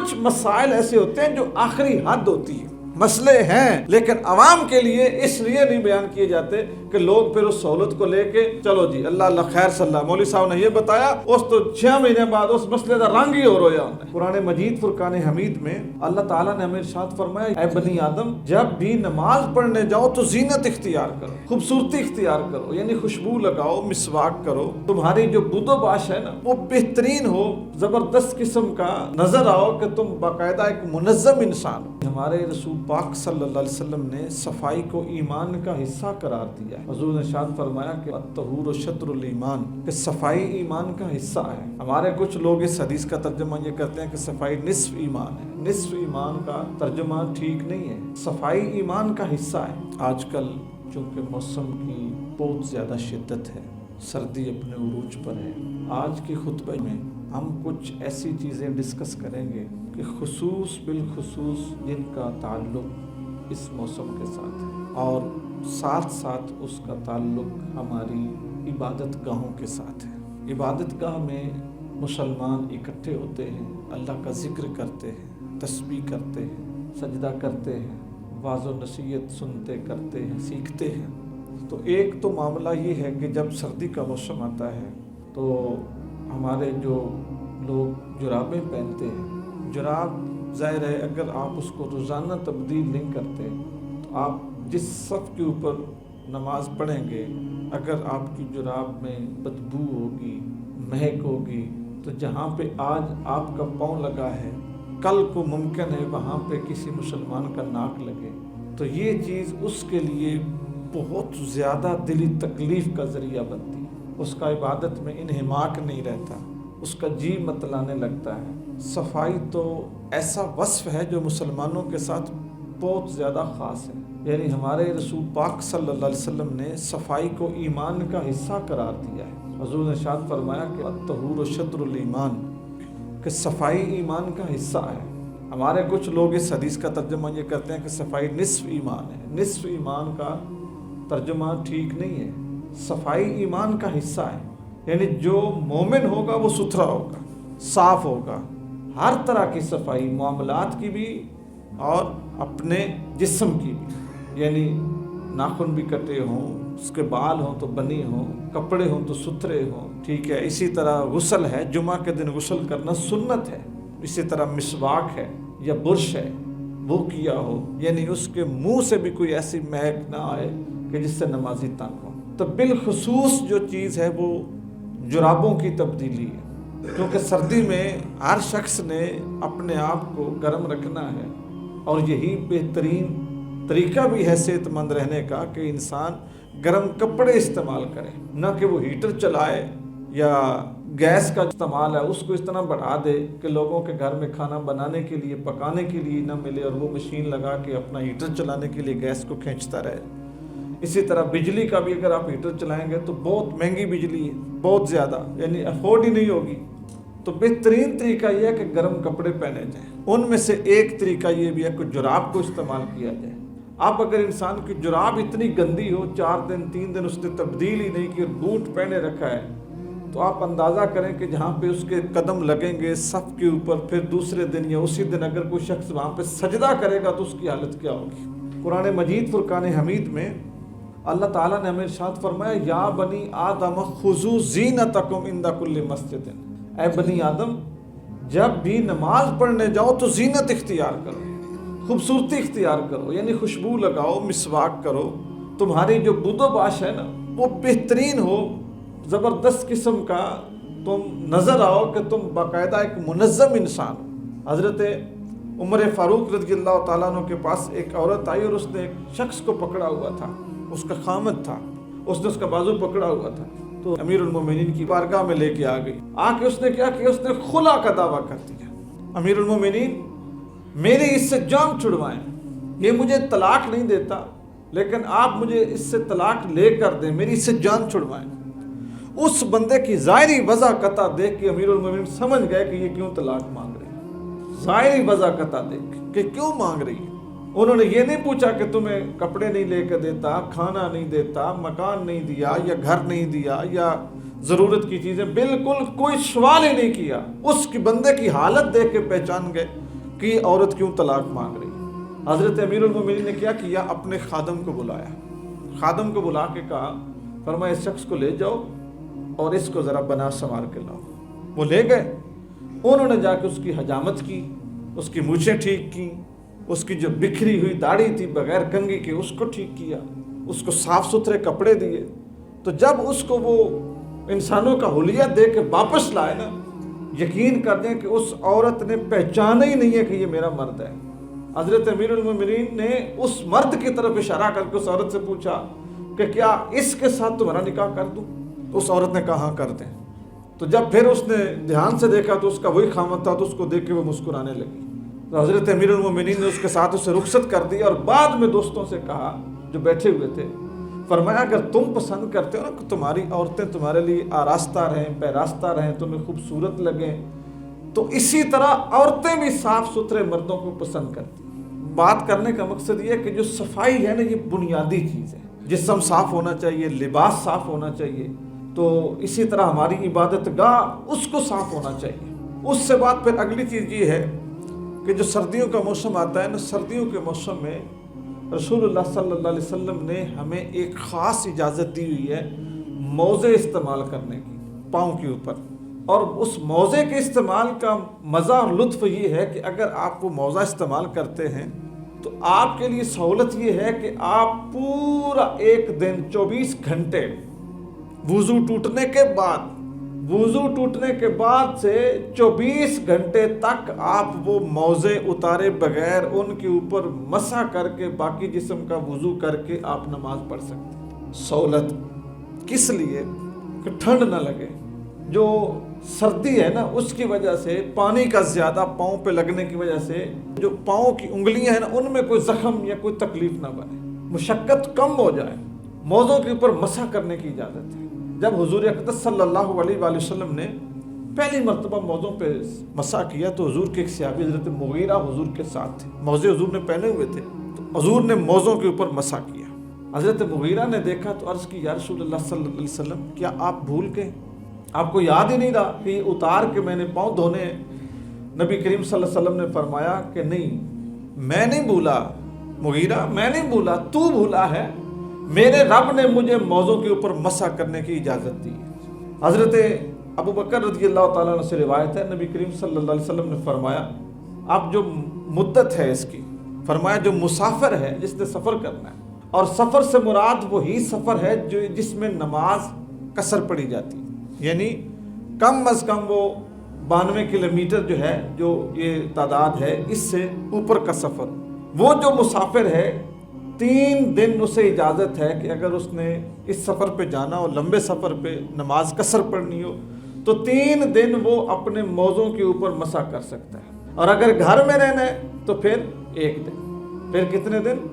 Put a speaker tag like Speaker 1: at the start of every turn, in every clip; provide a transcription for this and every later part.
Speaker 1: کچھ مسائل ایسے ہوتے ہیں جو آخری حد ہوتی ہے، مسئلے ہیں لیکن عوام کے لیے اس لیے نہیں بیان کیے جاتے کہ لوگ پھر اس سہولت کو لے کے چلو جی اللہ اللہ خیر صلی اللہ، مولوی صاحب نے یہ بتایا، اس تو 6 مہینے بعد اس مسئلے کا رنگ ہی اور ہویا ہوتا ہے۔ قرآن مجید فرقان حمید میں اللہ تعالیٰ نے ہمیں ارشاد فرمایا، اے بنی آدم جب بھی نماز پڑھنے جاؤ تو زینت اختیار کرو، خوبصورتی اختیار کرو، یعنی خوشبو لگاؤ، مسواک کرو، تمہاری جو بود و باش ہے نا وہ بہترین ہو، زبردست قسم کا نظر آؤ کہ تم باقاعدہ ایک منظم انسان ہو۔ ہمارے رسول پاک صلی اللہ علیہ وسلم نے صفائی کو ایمان کا حصہ قرار دیا ہے۔ حضور نے ارشاد فرمایا کہ الطہور شطر الایمان، کہ صفائی ایمان کا حصہ ہے۔ ہمارے کچھ لوگ اس حدیث کا ترجمہ یہ کرتے ہیں کہ صفائی نصف ایمان ہے۔ نصف ایمان کا ترجمہ ٹھیک نہیں ہے، صفائی ایمان کا حصہ ہے۔ آج کل چونکہ موسم کی بہت زیادہ شدت ہے، سردی اپنے عروج پر ہے، آج کے خطبے میں ہم کچھ ایسی چیزیں ڈسکس کریں گے کہ بالخصوص جن کا تعلق اس موسم کے ساتھ ہے اور ساتھ ساتھ اس کا تعلق ہماری عبادت گاہوں کے ساتھ ہے۔ عبادت گاہ میں مسلمان اکٹھے ہوتے ہیں، اللہ کا ذکر کرتے ہیں، تسبیح کرتے ہیں، سجدہ کرتے ہیں، واعظ و نصیحت سنتے کرتے ہیں، سیکھتے ہیں۔ تو ایک تو معاملہ یہ ہے کہ جب سردی کا موسم آتا ہے تو ہمارے جو لوگ جرابیں پہنتے ہیں، جراب ظاہر ہے اگر آپ اس کو روزانہ تبدیل نہیں کرتے تو آپ جس صف کے اوپر نماز پڑھیں گے اگر آپ کی جراب میں بدبو ہوگی، مہک ہوگی، تو جہاں پہ آج آپ کا پاؤں لگا ہے کل کو ممکن ہے وہاں پہ کسی مسلمان کا ناک لگے، تو یہ چیز اس کے لیے بہت زیادہ دلی تکلیف کا ذریعہ بنتی ہے۔ اس کا عبادت میں انہماک نہیں رہتا، اس کا جی متلانے لگتا ہے۔ صفائی تو ایسا وصف ہے جو مسلمانوں کے ساتھ بہت زیادہ خاص ہے، یعنی ہمارے رسول پاک صلی اللہ علیہ وسلم نے صفائی کو ایمان کا حصہ قرار دیا ہے۔ حضور نے ارشاد فرمایا کہ الطہور شطر الایمان، کہ صفائی ایمان کا حصہ ہے۔ ہمارے کچھ لوگ اس حدیث کا ترجمہ یہ کرتے ہیں کہ صفائی نصف ایمان ہے۔ نصف ایمان کا ترجمہ ٹھیک نہیں ہے، صفائی ایمان کا حصہ ہے، یعنی جو مومن ہوگا وہ ستھرا ہوگا، صاف ہوگا، ہر طرح کی صفائی، معاملات کی بھی اور اپنے جسم کی بھی، یعنی ناخن بھی کٹے ہوں، اس کے بال ہوں تو بنی ہوں، کپڑے ہوں تو ستھرے ہوں، ٹھیک ہے۔ اسی طرح غسل ہے، جمعہ کے دن غسل کرنا سنت ہے۔ اسی طرح مسواک ہے یا برش ہے وہ کیا ہو، یعنی اس کے منہ سے بھی کوئی ایسی مہک نہ آئے کہ جس سے نمازی تنگ ہو۔ تو بالخصوص جو چیز ہے وہ جرابوں کی تبدیلی ہے، کیونکہ سردی میں ہر شخص نے اپنے آپ کو گرم رکھنا ہے اور یہی بہترین طریقہ بھی ہے صحت مند رہنے کا کہ انسان گرم کپڑے استعمال کرے، نہ کہ وہ ہیٹر چلائے یا گیس کا استعمال ہے اس کو اس طرح بڑھا دے کہ لوگوں کے گھر میں کھانا بنانے کے لیے، پکانے کے لیے نہ ملے اور وہ مشین لگا کے اپنا ہیٹر چلانے کے لیے گیس کو کھینچتا رہے۔ اسی طرح بجلی کا بھی اگر آپ ہیٹر چلائیں گے تو بہت مہنگی بجلی ہے، بہت زیادہ، یعنی افورڈ ہی نہیں ہوگی۔ تو بہترین طریقہ یہ ہے کہ گرم کپڑے پہنے جائیں۔ ان میں سے ایک طریقہ یہ بھی ہے کہ جراب کو استعمال کیا جائے۔ اب اگر انسان کی جراب اتنی گندی ہو، 4 دن 3 دن اس نے تبدیل ہی نہیں کی اور بوٹ پہنے رکھا ہے، تو آپ اندازہ کریں کہ جہاں پہ اس کے قدم لگیں گے صف کے اوپر، پھر دوسرے دن یا اسی دن اگر کوئی شخص وہاں پہ سجدہ کرے گا تو اس کی حالت کیا ہوگی۔ قرآن مجید فرقان حمید میں اللہ تعالیٰ نے ہمیں ارشاد فرمایا، یا بنی آدم خذوا زینتکم عند کل مسجد، اے بنی آدم جب بھی نماز پڑھنے جاؤ تو زینت اختیار کرو، خوبصورتی اختیار کرو، یعنی خوشبو لگاؤ، مسواک کرو، تمہاری جو بود و باش ہے نا وہ بہترین ہو، زبردست قسم کا تم نظر آؤ کہ تم باقاعدہ ایک منظم انسان ہو۔ حضرت عمر فاروق رضی اللہ تعالیٰ عنہ کے پاس ایک عورت آئی اور اس نے ایک شخص کو پکڑا ہوا تھا، اس کا خامد تھا، اس نے اس کا بازو پکڑا ہوا تھا، تو امیر المومنین کی بارگاہ میں لے کے آ گئی۔ آ کے اس نے کیا کیا، اس نے خلا کا دعویٰ کر دیا، امیر المومنین میری اس سے جان چھڑوائیں، یہ مجھے طلاق نہیں دیتا لیکن آپ مجھے اس سے طلاق لے کر دیں، میری اس سے جان چھڑوائیں۔ اس بندے کی ظاہری وضاحت دیکھ کے امیر المومنین سمجھ گئے کہ یہ کیوں طلاق مانگ رہی ہے، ظاہری وضاحت دیکھ کہ کیوں مانگ رہی ہے۔ انہوں نے یہ نہیں پوچھا کہ تمہیں کپڑے نہیں لے کے دیتا، کھانا نہیں دیتا، مکان نہیں دیا یا گھر نہیں دیا یا ضرورت کی چیزیں، بالکل کوئی سوال ہی نہیں کیا۔ اس کی بندے کی حالت دیکھ کے پہچان گئے کہ عورت کیوں طلاق مانگ رہی. حضرت امیر المومنین نے کیا کیا, اپنے خادم کو بلایا, خادم کو بلا کے کہا, فرمایا اس شخص کو لے جاؤ اور اس کو ذرا بنا سنوار کے لاؤ. وہ لے گئے, انہوں نے جا کے اس کی حجامت کی, اس کی مونچھیں ٹھیک کی, اس کی جو بکھری ہوئی داڑھی تھی بغیر کنگھی کے اس کو ٹھیک کیا, اس کو صاف ستھرے کپڑے دیے. تو جب اس کو وہ انسانوں کا حلیہ دے کے واپس لائے نا, یقین کر دیں کہ اس عورت نے پہچانا ہی نہیں ہے کہ یہ میرا مرد ہے. حضرت امیر المومنین نے اس مرد کی طرف اشارہ کر کے اس عورت سے پوچھا کہ کیا اس کے ساتھ تمہارا نکاح کر دوں؟ تو اس عورت نے کہا ہاں کر دیں. تو جب پھر اس نے دھیان سے دیکھا تو اس کا وہی خامد تھا, تو اس کو دیکھ کے وہ مسکرانے لگی. تو حضرت امیر المومنین نے اس کے ساتھ اسے رخصت کر دیا, اور بعد میں دوستوں سے کہا جو بیٹھے ہوئے تھے, فرمایا اگر تم پسند کرتے ہو نا کہ تمہاری عورتیں تمہارے لیے آراستہ رہیں, پیراستہ رہیں, تمہیں خوبصورت لگیں, تو اسی طرح عورتیں بھی صاف ستھرے مردوں کو پسند کرتی. بات کرنے کا مقصد یہ ہے کہ جو صفائی ہے نا, یہ بنیادی چیز ہے. جسم صاف ہونا چاہیے, لباس صاف ہونا چاہیے, تو اسی طرح ہماری عبادت گاہ اس کو صاف ہونا چاہیے. اس سے بعد پھر اگلی چیز یہ ہے کہ جو سردیوں کا موسم آتا ہے نا, سردیوں کے موسم میں رسول اللہ صلی اللہ علیہ وسلم نے ہمیں ایک خاص اجازت دی ہوئی ہے موزے استعمال کرنے کی پاؤں کے اوپر. اور اس موزے کے استعمال کا مزہ اور لطف یہ ہے کہ اگر آپ وہ موزہ استعمال کرتے ہیں تو آپ کے لیے سہولت یہ ہے کہ آپ پورا ایک دن 24 گھنٹے وضو ٹوٹنے کے بعد سے 24 گھنٹے تک آپ وہ موزے اتارے بغیر ان کے اوپر مسح کر کے باقی جسم کا وضو کر کے آپ نماز پڑھ سکتے ہیں. سہولت کس لیے کہ ٹھنڈ نہ لگے. جو سردی ہے نا, اس کی وجہ سے پانی کا زیادہ پاؤں پہ لگنے کی وجہ سے جو پاؤں کی انگلیاں ہیں نا, ان میں کوئی زخم یا کوئی تکلیف نہ بنے, مشقت کم ہو جائے. موزوں کے اوپر مسح کرنے کی اجازت ہے. جب حضور اقدس صلی اللہ علیہ وآلہ وسلم نے پہلی مرتبہ موزوں پہ مسح کیا تو حضور کے ایک صحابی حضرت مغیرہ حضور کے ساتھ تھے, موزے حضور نے پہنے ہوئے تھے, تو حضور نے موزوں کے اوپر مسح کیا. حضرت مغیرہ نے دیکھا تو عرض کی یا رسول اللہ صلی اللہ علیہ وسلم, کیا آپ بھول گئے, آپ کو یاد ہی نہیں رہا کہ یہ اتار کے میں نے پاؤں دھونے ہیں؟ نبی کریم صلی اللہ علیہ وسلم نے فرمایا کہ نہیں, میں نہیں بھولا مغیرہ, میں نہیں بھولا, تو بھولا ہے. میرے رب نے مجھے موزوں کے اوپر مسح کرنے کی اجازت دی. حضرت ابو بکر رضی اللہ تعالیٰ عنہ سے روایت ہے, نبی کریم صلی اللہ علیہ وسلم نے فرمایا اب جو مدت ہے اس کی, فرمایا جو مسافر ہے جس نے سفر کرنا ہے, اور سفر سے مراد وہی سفر ہے جس میں نماز قصر پڑھی جاتی, یعنی کم از کم وہ 92 کلومیٹر جو ہے, جو یہ تعداد ہے, اس سے اوپر کا سفر. وہ جو مسافر ہے 3 دن اسے اجازت ہے کہ اگر اس نے اس سفر پہ جانا اور لمبے سفر پہ نماز قصر پڑھنی ہو تو 3 دن وہ اپنے موزوں کے اوپر مسح کر سکتا ہے. اور اگر گھر میں رہنا ہے تو پھر 1 دن. پھر کتنے دن؟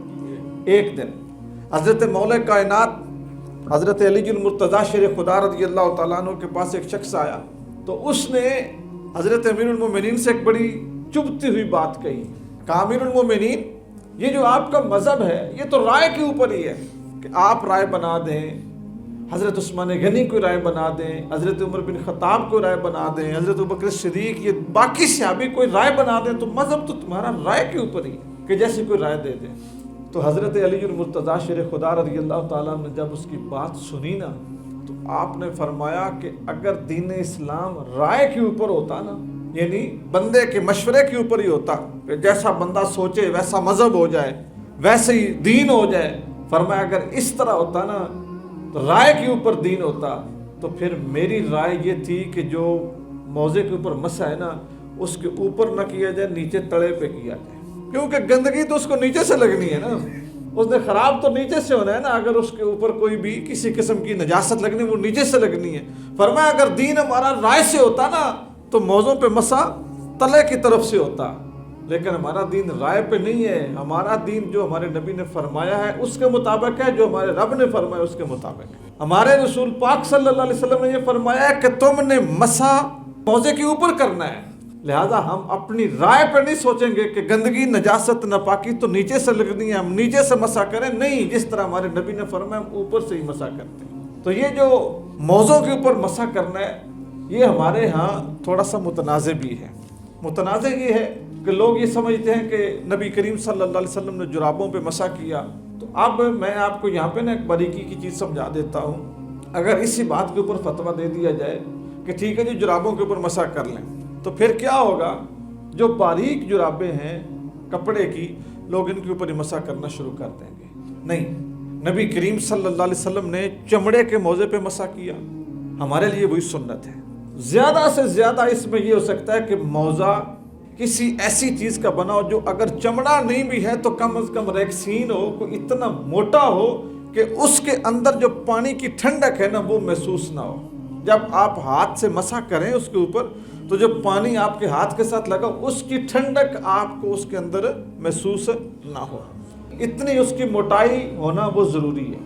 Speaker 1: 1 دن. حضرت مولا کائنات حضرت علی المرتضیٰ شیر خدا رضی اللہ تعالیٰ عنہ کے پاس ایک شخص آیا تو اس نے حضرت امیر المومنین سے ایک بڑی چبھتی ہوئی بات کہی. کہا امیر المومنین, یہ جو آپ کا مذہب ہے یہ تو رائے کے اوپر ہی ہے کہ آپ رائے بنا دیں, حضرت عثمان غنی کو رائے بنا دیں, حضرت عمر بن خطاب کو رائے بنا دیں, حضرت ابوبکر صدیق, یہ باقی صحابی کوئی رائے بنا دیں, تو مذہب تو تمہارا رائے کے اوپر ہی ہے کہ جیسے کوئی رائے دے دیں. تو حضرت علی المرتضیٰ شیر خدا رضی اللہ تعالیٰ نے جب اس کی بات سنی نا, تو آپ نے فرمایا کہ اگر دین اسلام رائے کے اوپر ہوتا نا, یعنی بندے کے مشورے کے اوپر ہی ہوتا کہ جیسا بندہ سوچے ویسا مذہب ہو جائے, ویسے ہی دین ہو جائے, فرمایا اگر اس طرح ہوتا نا تو رائے کے اوپر دین ہوتا, تو پھر میری رائے یہ تھی کہ جو موزے کے اوپر مسح ہے نا اس کے اوپر نہ کیا جائے, نیچے تڑے پہ کیا جائے, کیونکہ گندگی تو اس کو نیچے سے لگنی ہے نا, اس نے خراب تو نیچے سے ہونا ہے نا. اگر اس کے اوپر کوئی بھی کسی قسم کی نجاست لگنی وہ نیچے سے لگنی ہے. فرمایا اگر دین ہمارا رائے سے ہوتا نا تو موزوں پہ مسح تلے کی طرف سے ہوتا, لیکن ہمارا دین رائے پہ نہیں ہے. ہمارا دین جو ہمارے نبی نے فرمایا ہے اس کے مطابق ہے, جو ہمارے رب نے فرمایا اس کے مطابق ہے. ہمارے رسول پاک صلی اللہ علیہ وسلم نے یہ فرمایا ہے کہ تم نے مسح موزے کے اوپر کرنا ہے, لہذا ہم اپنی رائے پہ نہیں سوچیں گے کہ گندگی نجاست ناپاکی تو نیچے سے لگنی ہے, ہم نیچے سے مسح کریں. نہیں, جس طرح ہمارے نبی نے فرمایا ہم اوپر سے ہی مسح کرتے ہیں. تو یہ جو موزوں کے اوپر مسح کرنا ہے یہ ہمارے ہاں تھوڑا سا متنازع بھی ہے. متنازع یہ ہے کہ لوگ یہ سمجھتے ہیں کہ نبی کریم صلی اللہ علیہ وسلم نے جرابوں پہ مسح کیا. تو اب میں آپ کو یہاں پہ نا ایک باریکی کی چیز سمجھا دیتا ہوں. اگر اسی بات کے اوپر فتویٰ دے دیا جائے کہ ٹھیک ہے جی جرابوں کے اوپر مسح کر لیں، تو پھر کیا ہوگا؟ جو باریک جرابیں ہیں کپڑے کی، لوگ ان کے اوپر مسح کرنا شروع کر دیں گے. نہیں، نبی کریم صلی اللہ علیہ وسلم نے چمڑے کے موزے پہ مسح کیا، ہمارے لیے وہی سنت ہے. زیادہ سے زیادہ اس میں یہ ہو سکتا ہے کہ موزہ کسی ایسی چیز کا بنا ہو جو اگر چمڑا نہیں بھی ہے تو کم از کم ریکسین ہو، کوئی اتنا موٹا ہو کہ اس کے اندر جو پانی کی ٹھنڈک ہے نا وہ محسوس نہ ہو. جب آپ ہاتھ سے مسح کریں اس کے اوپر تو جو پانی آپ کے ہاتھ کے ساتھ لگا اس کی ٹھنڈک آپ کو اس کے اندر محسوس نہ ہو، اتنی اس کی موٹائی ہونا وہ ضروری ہے.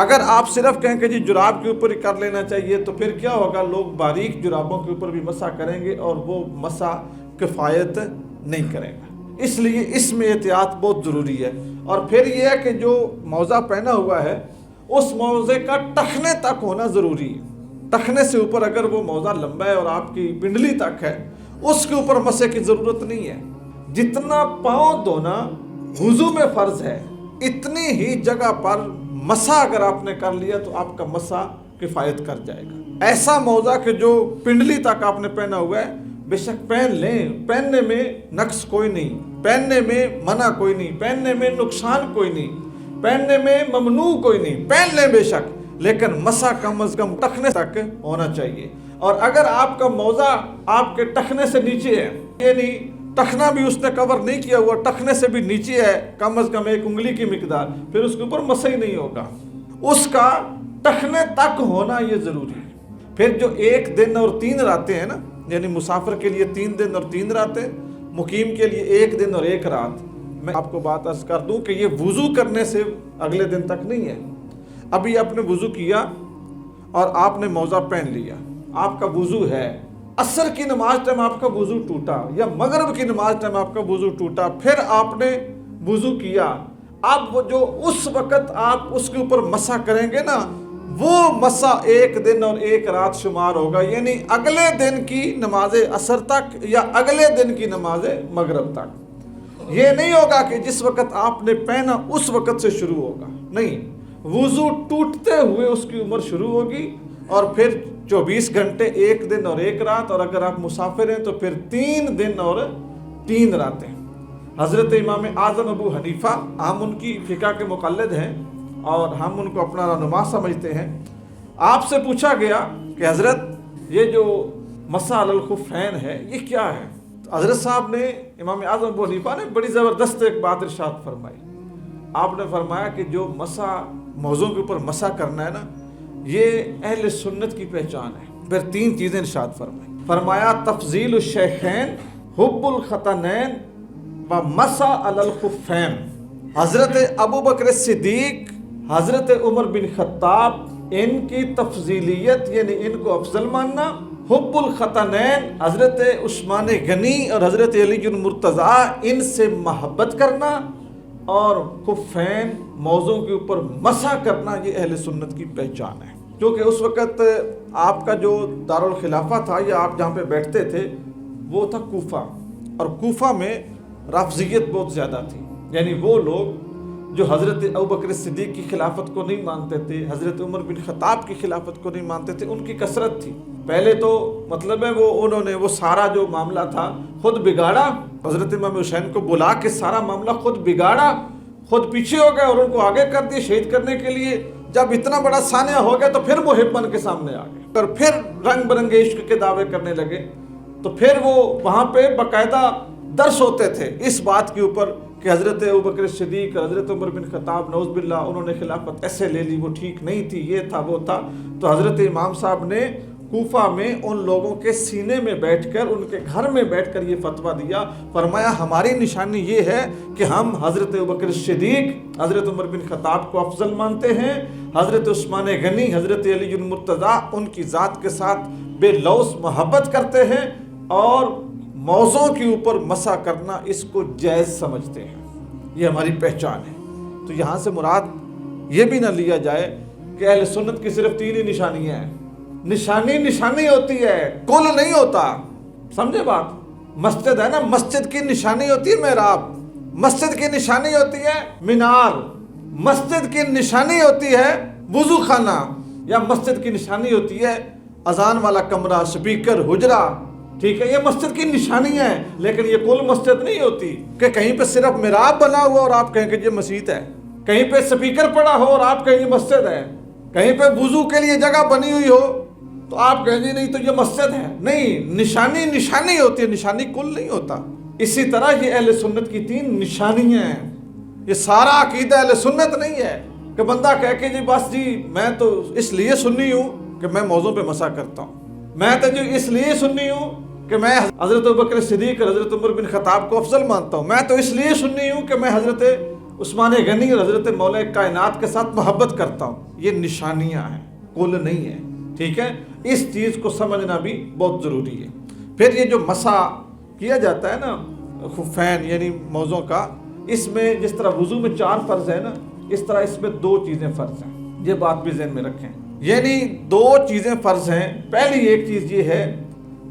Speaker 1: اگر آپ صرف کہیں کہ جی جراب کے اوپر ہی کر لینا چاہیے تو پھر کیا ہوگا؟ لوگ باریک جرابوں کے اوپر بھی مسح کریں گے اور وہ مسح کفایت نہیں کرے گا. اس لیے اس میں احتیاط بہت ضروری ہے. اور پھر یہ ہے کہ جو موزہ پہنا ہوا ہے اس موزے کا ٹخنے تک ہونا ضروری ہے. ٹخنے سے اوپر اگر وہ موزہ لمبا ہے اور آپ کی پنڈلی تک ہے اس کے اوپر مسح کی ضرورت نہیں ہے. جتنا پاؤں دھونا وضو میں فرض ہے اتنی ہی جگہ پر مسح اگر آپ نے کر لیا تو آپ کا مسح کفایت کر جائے گا. ایسا موزہ کہ جو پنڈلی تک آپ نے پہنا ہوا ہے بے شک پہن لیں، پہننے میں نقص کوئی نہیں، پہننے میں منع کوئی نہیں، پہننے میں نقصان کوئی نہیں، پہننے میں ممنوع کوئی نہیں، پہن لیں بے شک، لیکن مسح کم از کم ٹخنے تک ہونا چاہیے. اور اگر آپ کا موزہ آپ کے ٹخنے سے نیچے ہے، یعنی ٹخنا بھی اس نے کور نہیں کیا ہوا، ٹخنے سے بھی نیچے ہے کم از کم 1 انگلی کی مقدار، پھر اس کے اوپر مسح ہی نہیں ہوگا. اس کا ٹخنے تک ہونا یہ ضروری ہے. پھر جو 1 دن اور 3 راتیں ہیں نا، یعنی مسافر کے لیے 3 دن اور 3 راتیں، مقیم کے لیے 1 دن اور 1 رات. میں آپ کو بات عرض کر دوں کہ یہ وضو کرنے سے اگلے دن تک نہیں ہے. ابھی آپ نے وضو کیا اور آپ نے موزہ پہن لیا، آپ کا وضو ہے. عصر کی نماز ٹائم آپ کا وضو ٹوٹا یا مغرب کی نماز ٹائم آپ کا وضو ٹوٹا، پھر آپ نے وضو کیا. اب وہ جو اس وقت آپ اس کے اوپر مسح کریں گے نا وہ مسح 1 دن اور 1 رات شمار ہوگا، یعنی اگلے دن کی نماز عصر تک یا اگلے دن کی نماز مغرب تک. یہ نہیں ہوگا کہ جس وقت آپ نے پہنا اس وقت سے شروع ہوگا، نہیں، وضو ٹوٹتے ہوئے اس کی عمر شروع ہوگی اور پھر 24 گھنٹے 1 دن اور 1 رات، اور اگر آپ مسافر ہیں تو پھر 3 دن اور 3 راتیں. حضرت امام اعظم ابو حنیفہ، ہم ان کی فقہ کے مقلد ہیں اور ہم ان کو اپنا رہنما سمجھتے ہیں. آپ سے پوچھا گیا کہ حضرت یہ جو مسح علی الخفین ہے یہ کیا ہے؟ تو حضرت صاحب نے، امام اعظم ابو حنیفہ نے بڑی زبردست ایک بات ارشاد فرمائی. آپ نے فرمایا کہ جو مسح موضوع کے اوپر مسح کرنا ہے نا یہ اہل سنت کی پہچان ہے. پھر 3 چیزیں ارشاد فرمائی. فرمایا تفضیل الشیخین، حب الختنین و مسح علی الخفین. حضرت ابو بکر صدیق، حضرت عمر بن خطاب، ان کی تفضیلیت یعنی ان کو افضل ماننا. حب الختنین، حضرت عثمان غنی اور حضرت علی المرتضیٰ، ان سے محبت کرنا. اور خفین موضوع کے اوپر مسح کرنا یہ اہل سنت کی پہچان ہے. کیونکہ اس وقت آپ کا جو دارالخلافہ تھا یا آپ جہاں پہ بیٹھتے تھے وہ تھا کوفہ، اور کوفہ میں رافضیت بہت زیادہ تھی. یعنی وہ لوگ جو حضرت ابوبکر صدیق کی خلافت کو نہیں مانتے تھے، حضرت عمر بن خطاب کی خلافت کو نہیں مانتے تھے، ان کی کثرت تھی. پہلے تو مطلب ہے انہوں نے وہ سارا جو معاملہ تھا خود بگاڑا. حضرت امام حسین کو بلا کے سارا معاملہ خود بگاڑا، خود پیچھے ہو گئے اور ان کو آگے کر دیے شہید کرنے کے لیے. جب اتنا بڑا سانحہ ہو گیا تو پھر محب بن کے سامنے آ گئے اور پھر رنگ برنگے عشق کے دعوے کرنے لگے. تو پھر وہ وہاں پہ باقاعدہ درس ہوتے تھے اس بات کے اوپر کہ حضرت ابوبکر صدیق اور حضرت عمر بن خطاب نعوذ باللہ انہوں نے خلافت ایسے لے لی، وہ ٹھیک نہیں تھی، یہ تھا وہ تھا. تو حضرت امام صاحب نے کوفہ میں ان لوگوں کے سینے میں بیٹھ کر، ان کے گھر میں بیٹھ کر یہ فتویٰ دیا. فرمایا ہماری نشانی یہ ہے کہ ہم حضرت ابوبکر صدیق، حضرت عمر بن خطاب کو افضل مانتے ہیں، حضرت عثمان غنی، حضرت علی المرتضیٰ ان کی ذات کے ساتھ بے لوث محبت کرتے ہیں، اور موضوع کے اوپر مسح کرنا اس کو جائز سمجھتے ہیں. یہ ہماری پہچان ہے. تو یہاں سے مراد یہ بھی نہ لیا جائے کہ اہل سنت کی صرف 3 ہی نشانیاں ہیں. نشانی ہوتی ہے، کل نہیں ہوتا. سمجھے بات؟ مسجد ہے نا، مسجد کی نشانی ہوتی ہے محراب، مسجد کی نشانی ہوتی ہے مینار، مسجد کی نشانی ہوتی ہے وضو خانہ، یا مسجد کی نشانی ہوتی ہے اذان والا کمرہ، سپیکر، حجرہ، ٹھیک ہے، یہ مسجد کی نشانیاں ہیں، لیکن یہ کل مسجد نہیں ہوتی کہ کہیں پہ صرف محراب بنا ہوا اور آپ کہیں کہ یہ مسجد ہے، کہیں پہ سپیکر پڑا ہو اور آپ کہیں یہ مسجد ہے، کہیں پہ وضو کے لیے جگہ بنی ہوئی ہو تو آپ کہیں گے نہیں تو یہ مسجد ہے۔ نہیں، نشانی نشانی ہوتی ہے، نشانی کل نہیں ہوتا۔ اسی طرح یہ اہل سنت کی 3 نشانیاں ہیں۔ یہ سارا عقیدہ اہل سنت نہیں ہے کہ بندہ کہہ کے جی بس جی میں تو اس لیے سنی ہوں کہ میں موضوع پہ مسح کرتا ہوں، میں تو جو اس لیے سنی ہوں کہ میں حضرت ابوبکر صدیق اور حضرت عمر بن خطاب کو افضل مانتا ہوں، میں تو اس لیے سنی ہوں کہ میں حضرت عثمان غنی اور حضرت مولا کائنات کے ساتھ محبت کرتا ہوں۔ یہ نشانیاں ہیں، کل نہیں ہے، ٹھیک ہے۔ اس چیز کو سمجھنا بھی بہت ضروری ہے۔ پھر یہ جو مسح کیا جاتا ہے نا خفین یعنی موزوں کا، اس میں جس طرح وضو میں 4 فرض ہے نا، اس طرح اس میں 2 چیزیں فرض ہیں، یہ بات بھی ذہن میں رکھیں۔ یعنی 2 چیزیں فرض ہیں۔ پہلی ایک چیز یہ ہے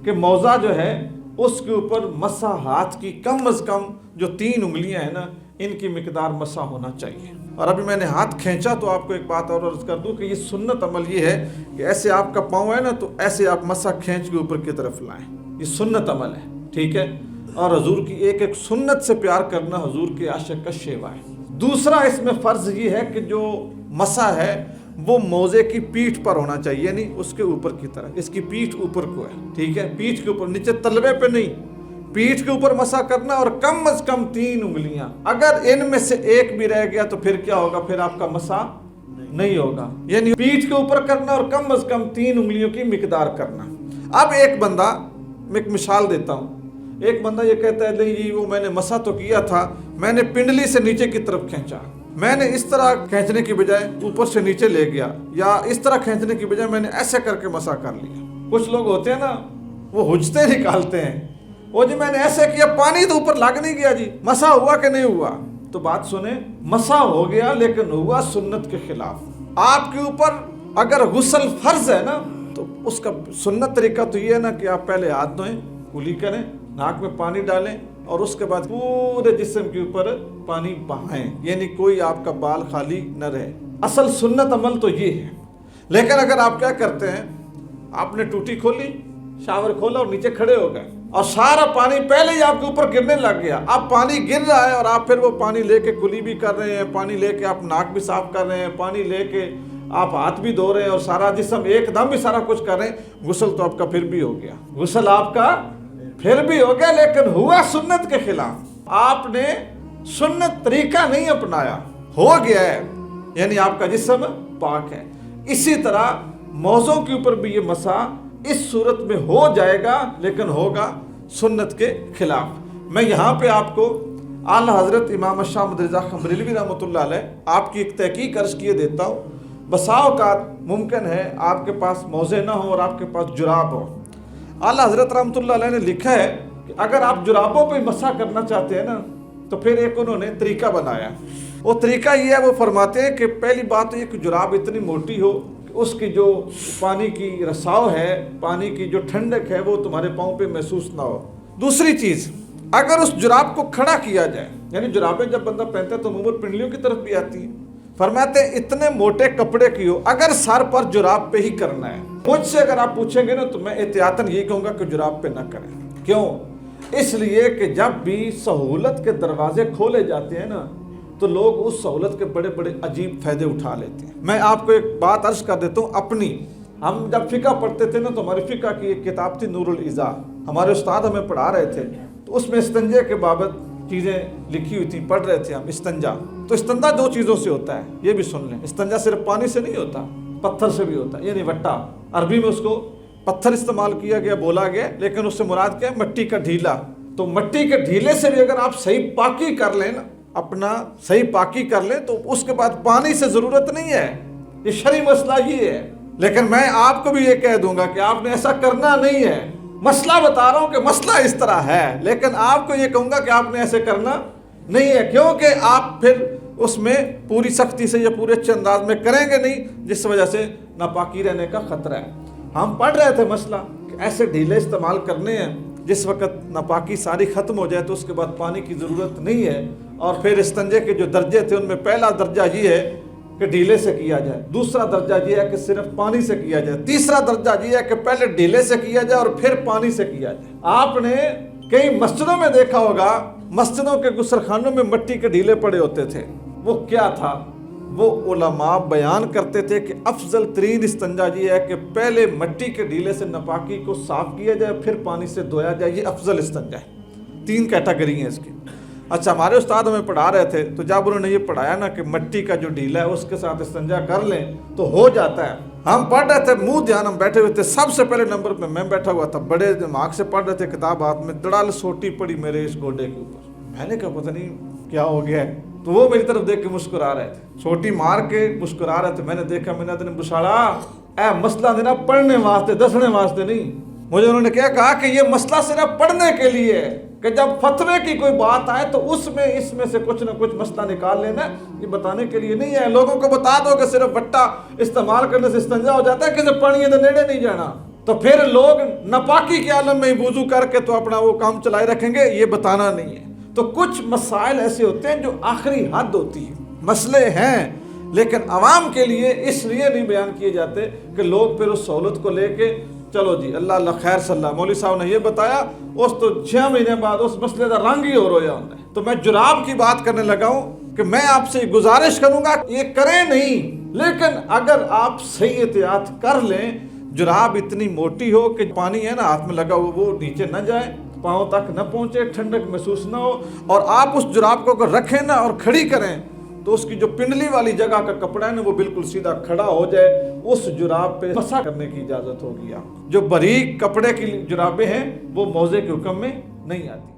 Speaker 1: کہ موزہ جو ہے اس کے اوپر مسح ہاتھ کی کم از کم جو 3 انگلیاں ہیں نا، ان کی مقدار مسح ہونا چاہیے۔ اور ابھی میں نے ہاتھ کھینچا تو آپ کو ایک بات اور عرض کر دوں کہ یہ سنت عمل یہ ہے کہ ایسے آپ کا پاؤں ہے نا تو ایسے آپ مسح کھینچ کے اوپر کی طرف لائیں، یہ سنت عمل ہے، ٹھیک ہے۔ اور حضور کی ایک ایک سنت سے پیار کرنا حضور کے عاشق کا شیوا ہے۔ دوسرا اس میں فرض یہ ہے کہ جو مسح ہے وہ موزے کی پیٹھ پر ہونا چاہیے، یعنی اس کے اوپر کی طرف، اس کی پیٹھ اوپر کو ہے، ٹھیک ہے، پیٹھ کے اوپر، نیچے تلوے پہ نہیں، پیٹھ کے اوپر مسح کرنا، اور کم از کم 3 انگلیاں۔ اگر ان میں سے ایک بھی رہ گیا تو پھر کیا ہوگا؟ پھر آپ کا مسح نہیں ہوگا، یعنی پیٹھ کے اوپر کرنا اور کم از کم 3 انگلیوں کی مقدار کرنا۔ اب ایک بندہ، میں ایک مثال دیتا ہوں، ایک بندہ یہ کہتا ہے نہیں جی وہ میں نے مسح تو کیا تھا، میں نے پنڈلی سے نیچے کی طرف کھینچا، میں نے اس طرح کھینچنے کی بجائے اوپر سے نیچے لے گیا، یا اس طرح کھینچنے کی بجائے میں نے ایسے کر کے مسح کر لیا۔ کچھ لوگ ہوتے ہیں نا وہ حجتیں نکالتے ہیں، وہ جی میں نے ایسے کیا، پانی تو اوپر لگ نہیں گیا، جی مسح ہوا کہ نہیں ہوا؟ تو بات سنیں، مسح ہو گیا لیکن ہوا سنت کے خلاف۔ آپ کے اوپر اگر غسل فرض ہے نا تو اس کا سنت طریقہ تو یہ ہے نا کہ آپ پہلے ہاتھ دھوئیں، کلی کریں، ناک میں پانی ڈالیں اور اس کے بعد پورے جسم کے اوپر پانی بہائیں، یعنی کوئی آپ کا بال خالی نہ رہے۔ اصل سنت عمل تو یہ ہے۔ لیکن اگر آپ کیا کرتے ہیں، آپ نے ٹوٹی کھولی، شاور کھولا اور نیچے کھڑے ہو گئے اور سارا پانی پہلے ہی آپ کے اوپر گرنے لگ گیا، اب پانی گر رہا ہے اور آپ پھر وہ پانی لے کے کلی بھی کر رہے ہیں، پانی لے کے آپ ناک بھی صاف کر رہے ہیں، پانی لے کے آپ ہاتھ بھی دھو رہے ہیں اور سارا جسم ایک دم بھی سارا کچھ کر رہے ہیں، غسل تو آپ کا پھر بھی ہو گیا، غسل آپ کا پھر بھی ہو گیا، لیکن ہوا سنت کے خلاف۔ آپ نے سنت طریقہ نہیں اپنایا، ہو گیا ہے، یعنی آپ کا جسم پاک ہے۔ اسی طرح موزوں کے اوپر بھی یہ مسح اس صورت میں ہو جائے گا، لیکن ہوگا سنت کے خلاف۔ میں یہاں پہ آپ کو اعلیٰ حضرت امام الشاہ احمد رضا بریلوی رحمۃ اللہ علیہ آپ کی ایک تحقیق عرض کیے دیتا ہوں۔ بسا اوقات ممکن ہے آپ کے پاس موزے نہ ہو اور آپ کے پاس جراب ہو۔ اعلیٰ حضرت رحمۃ اللہ علیہ نے لکھا ہے کہ اگر آپ جرابوں پہ مسح کرنا چاہتے ہیں نا تو پھر ایک انہوں نے طریقہ بنایا۔ وہ طریقہ یہ ہے، وہ فرماتے ہیں کہ پہلی بات یہ کہ جراب اتنی موٹی ہو کہ اس کی جو پانی کی رساؤ ہے، پانی کی جو ٹھنڈک ہے وہ تمہارے پاؤں پہ محسوس نہ ہو۔ دوسری چیز، اگر اس جراب کو کھڑا کیا جائے، یعنی جرابیں جب بندہ پہنتا ہے تو عموماً پنڈلیوں کی طرف بھی آتی ہیں، فرماتے ہیں اتنے موٹے کپڑے کی ہو، اگر سر پر جراب پہ ہی کرنا ہے۔ مجھ سے اگر آپ پوچھیں گے نا تو میں احتیاطاً یہ کہوں گا کہ جراب پہ نہ کریں۔ کیوں؟ اس لیے کہ جب بھی سہولت کے دروازے کھولے جاتے ہیں نا تو لوگ اس سہولت کے بڑے بڑے عجیب فائدے اٹھا لیتے ہیں۔ میں آپ کو ایک بات عرض کر دیتا ہوں اپنی، ہم جب فقہ پڑھتے تھے نا تو ہماری فقہ کی ایک کتاب تھی نور العزا، ہمارے استاد ہمیں پڑھا رہے تھے، تو اس میں استنجے کے بابت چیزیں لکھی ہوئی تھیں، پڑھ رہے تھے ہم استنجا۔ تو استنجا 2 چیزوں سے ہوتا ہے، یہ بھی سن لیں، استنجا صرف پانی سے نہیں ہوتا، پتھر سے بھی ہوتا ہے، یعنی وٹا، عربی میں اس کو پتھر استعمال کیا گیا، بولا گیا، لیکن اس سے مراد کیا ہے؟ مٹی کا ڈھیلا۔ تو مٹی کے ڈھیلے سے بھی اگر آپ صحیح پاکی کر لیں نا، اپنا صحیح پاکی کر لیں تو اس کے بعد پانی سے ضرورت نہیں ہے، یہ شرعی مسئلہ یہ ہے۔ لیکن میں آپ کو بھی یہ کہہ دوں گا کہ آپ نے ایسا کرنا نہیں ہے، مسئلہ بتا رہا ہوں کہ مسئلہ اس طرح ہے، لیکن آپ کو یہ کہوں گا کہ آپ نے ایسے کرنا نہیں ہے، کیونکہ آپ پھر اس میں پوری سختی سے یا پورے اچھے انداز میں کریں گے نہیں، جس وجہ سے ناپاکی رہنے کا خطرہ ہے۔ ہم پڑھ رہے تھے مسئلہ کہ ایسے ڈھیلے استعمال کرنے ہیں جس وقت ناپاکی ساری ختم ہو جائے تو اس کے بعد پانی کی ضرورت نہیں ہے. اور پھر استنجے کے جو درجے تھے ان میں پہلا درجہ یہ ہے کہ ڈھیلے سے کیا جائے, دوسرا درجہ یہ ہے کہ صرف پانی سے کیا جائے, تیسرا درجہ یہ ہے کہ پہلے ڈھیلے سے کیا جائے اور پھر پانی سے کیا جائے. آپ نے کئی مسجدوں میں دیکھا ہوگا, مسجدوں کے غسل میں مٹی کے ڈھیلے پڑے ہوتے تھے. وہ کیا تھا؟ وہ علماء بیان کرتے تھے کہ افضل ترین استنجا یہ ہے کہ پہلے مٹی کے ڈھیلے سے ناپاکی کو صاف کیا جائے پھر پانی سے دھویا جائے. یہ افضل استنجا ہے. 3 کیٹیگری ہیں اس کی. اچھا, ہمارے استاد ہمیں پڑھا رہے تھے تو جب انہوں نے یہ پڑھایا نا کہ مٹی کا جو ڈھیلا ہے اس کے ساتھ استنجا کر لیں تو ہو جاتا ہے. ہم پڑھ رہے تھے, منہ دھیان ہم بیٹھے ہوئے تھے, سب سے پہلے نمبر پہ میں بیٹھا ہوا تھا, بڑے دماغ سے پڑھ رہے تھے, کتاب ہاتھ میں, دڑال سوٹی پڑی میرے اس گوڈے کے اوپر. میں نے کہا پتہ نہیں کیا ہو گیا ہے, تو وہ میری طرف دیکھ کے مسکرا رہے تھے, چھوٹی مار کے مسکرا رہے تھے. میں نے دیکھا, میں نے بشاڑا اے مسئلہ دینا پڑھنے واسطے, دسنے واسطے نہیں. مجھے انہوں نے کیا کہا کہ یہ مسئلہ صرف پڑھنے کے لیے ہے کہ جب فتوے کی کوئی بات آئے تو اس میں سے کچھ نہ کچھ مسئلہ نکال لینا, یہ بتانے کے لیے نہیں ہے. لوگوں کو بتا دو کہ صرف بٹا استعمال کرنے سے استنجا ہو جاتا ہے, کسی پانی کے نیڑے نہیں جانا, تو پھر لوگ ناپاکی کے عالم میں وضو کر کے تو اپنا وہ کام چلائے رکھیں گے. یہ بتانا نہیں ہے. تو کچھ مسائل ایسے ہوتے ہیں جو آخری حد ہوتی ہے, مسئلے ہیں لیکن عوام کے لیے اس لیے نہیں بیان کیے جاتے کہ لوگ پھر اس سہولت کو لے کے چلو جی اللہ خیر صلی اللہ. مولوی صاحب نے یہ بتایا, اس تو 6 مہینے بعد اس مسئلے کا رنگ ہی ہو رویا ہوتا ہے. تو میں جراب کی بات کرنے لگا ہوں کہ میں آپ سے گزارش کروں گا یہ کریں نہیں, لیکن اگر آپ صحیح احتیاط کر لیں, جراب اتنی موٹی ہو کہ پانی ہے نا ہاتھ میں لگا ہوا وہ نیچے نہ جائے, پاؤں تک نہ پہنچے, ٹھنڈک محسوس نہ ہو, اور آپ اس جراب کو اگر رکھیں نا اور کھڑی کریں تو اس کی جو پنڈلی والی جگہ کا کپڑا ہے نا وہ بالکل سیدھا کھڑا ہو جائے, اس جراب پہ مسح کرنے کی اجازت ہوگی. آپ جو باریک کپڑے کی جرابیں ہیں وہ موزے کے حکم میں نہیں آتی.